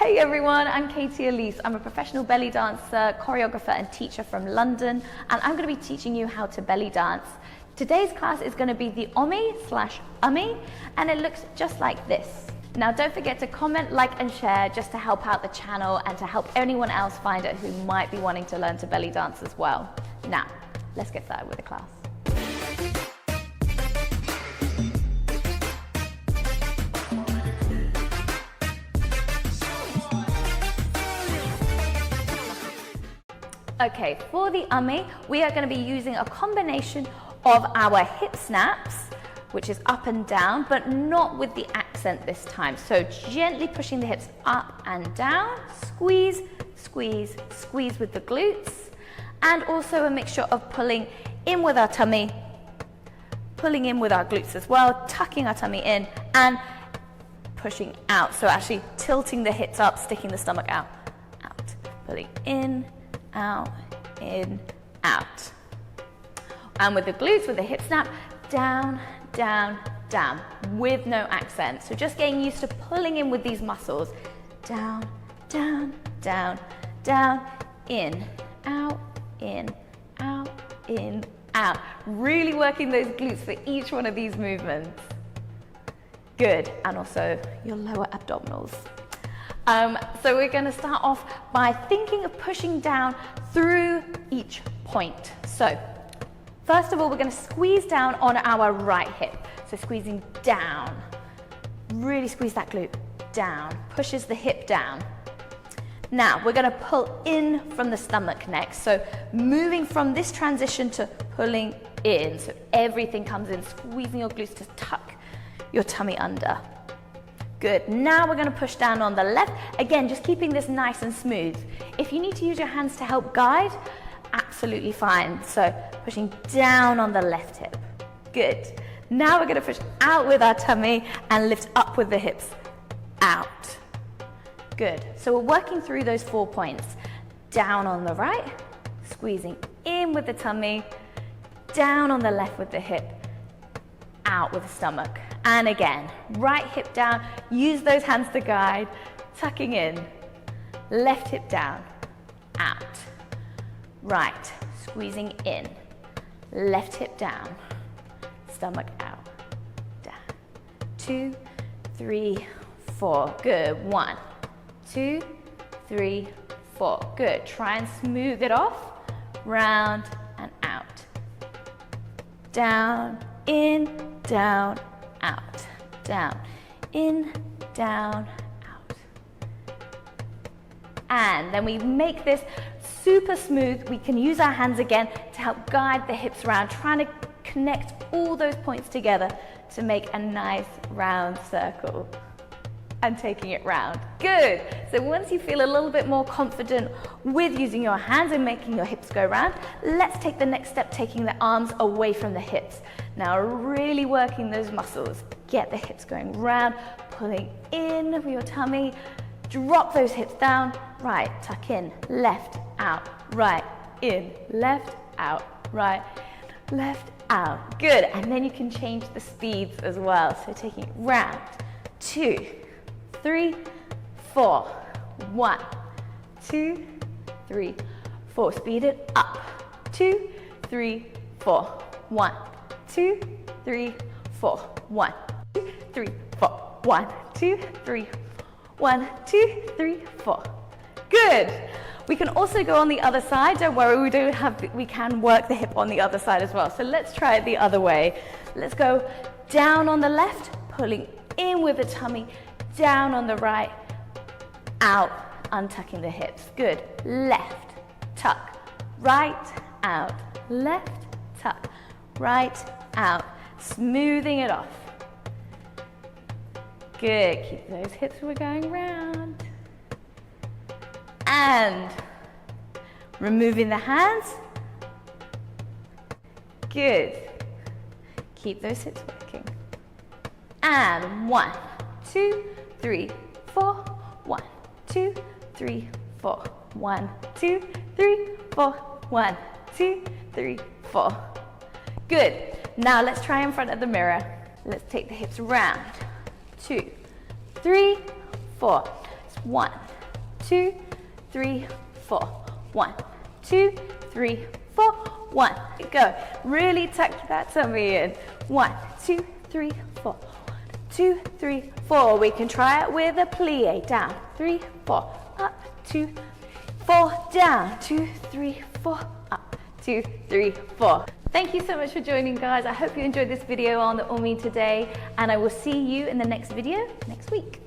Hi everyone, I'm Alyce. I'm a professional belly dancer, choreographer and teacher from London, and I'm going to be teaching you how to belly dance. Today's class is going to be the Ommy/Ummy, and it looks just like this. Now don't forget to comment, like and share just to help out the channel and to help anyone else find it who might be wanting to learn to belly dance as well. Now, let's get started with the class. Okay, for the Ummy, we are going to be using a combination of our hip snaps, which is up and down, but not with the accent this time. So gently pushing the hips up and down, squeeze, squeeze, squeeze with the glutes, and also a mixture of pulling in with our tummy, pulling in with our glutes as well, tucking our tummy in, and pushing out. So actually tilting the hips up, sticking the stomach out, out, pulling in, out, in, out. And with the glutes, with the hip snap, down, down, down, with no accent. So just getting used to pulling in with these muscles. Down, down, down, down, in, out, in, out, in, out. Really working those glutes for each one of these movements. Good, and also your lower abdominals. So we're going to start off by thinking of pushing down through each point. So first of all, we're going to squeeze down on our right hip. So squeezing down, really squeeze that glute down, pushes the hip down. Now we're going to pull in from the stomach next. So moving from this transition to pulling in. So everything comes in, squeezing your glutes to tuck your tummy under. Good, now we're going to push down on the left. Again, just keeping this nice and smooth. If you need to use your hands to help guide, absolutely fine. So pushing down on the left hip. Good. Now we're going to push out with our tummy and lift up with the hips. Out. Good. So we're working through those 4 points. Down on the right, squeezing in with the tummy, down on the left with the hip, out with the stomach. And again, right hip down, use those hands to guide, tucking in, left hip down, out, right, squeezing in, left hip down, stomach out, down, 2, 3, 4, good, 1, 2, 3, 4, good, try and smooth it off, round and out, down, in, down, out, down, in, down, out. And then we make this super smooth. We can use our hands again to help guide the hips around, trying to connect all those points together to make a nice round circle. And taking it round. Good. So once you feel a little bit more confident with using your hands and making your hips go round, let's take the next step, taking the arms away from the hips. Now really working those muscles. Get the hips going round, pulling in with your tummy, drop those hips down, right, tuck in, left, out, right, in, left, out, right, left, out. Good. And then you can change the speeds as well. So taking it round, 2, 3, 4, 1, 2, 3, 4. Speed it up. 2, 3, 4, 1, 2, 3, 4, 1, 2, 3, 4, 1, 2, 3, 1, 2, 3, 4. Good. We can also go on the other side. Don't worry, we can work the hip on the other side as well. So let's try it the other way. Let's go down on the left, pulling in with the tummy, down on the right, out, untucking the hips. Good. Left, tuck, right, out, left, tuck, right, out, smoothing it off. Good. Keep those hips, we're going round. And removing the hands. Good. Keep those hips working. And 1, 2, 3, 4, 1, 2, 3, 4, 1, 2, 3, 4, 1, 2, 3, 4. Good. Now let's try in front of the mirror. Let's take the hips round. 2, 3, 4. 1, 2, 3, 4. 1, 2, 3, 4. 1. Go. Really tuck that tummy in. 1, 2, 3, 4. 1, 2, 3, 4. We can try it with a plie. Down. 3, 4. Up. 2, 4. Down. 2, 3, 4. Up. 2, 3, 4. Thank you so much for joining, guys. I hope you enjoyed this video on the Ommy today, and I will see you in the next video next week.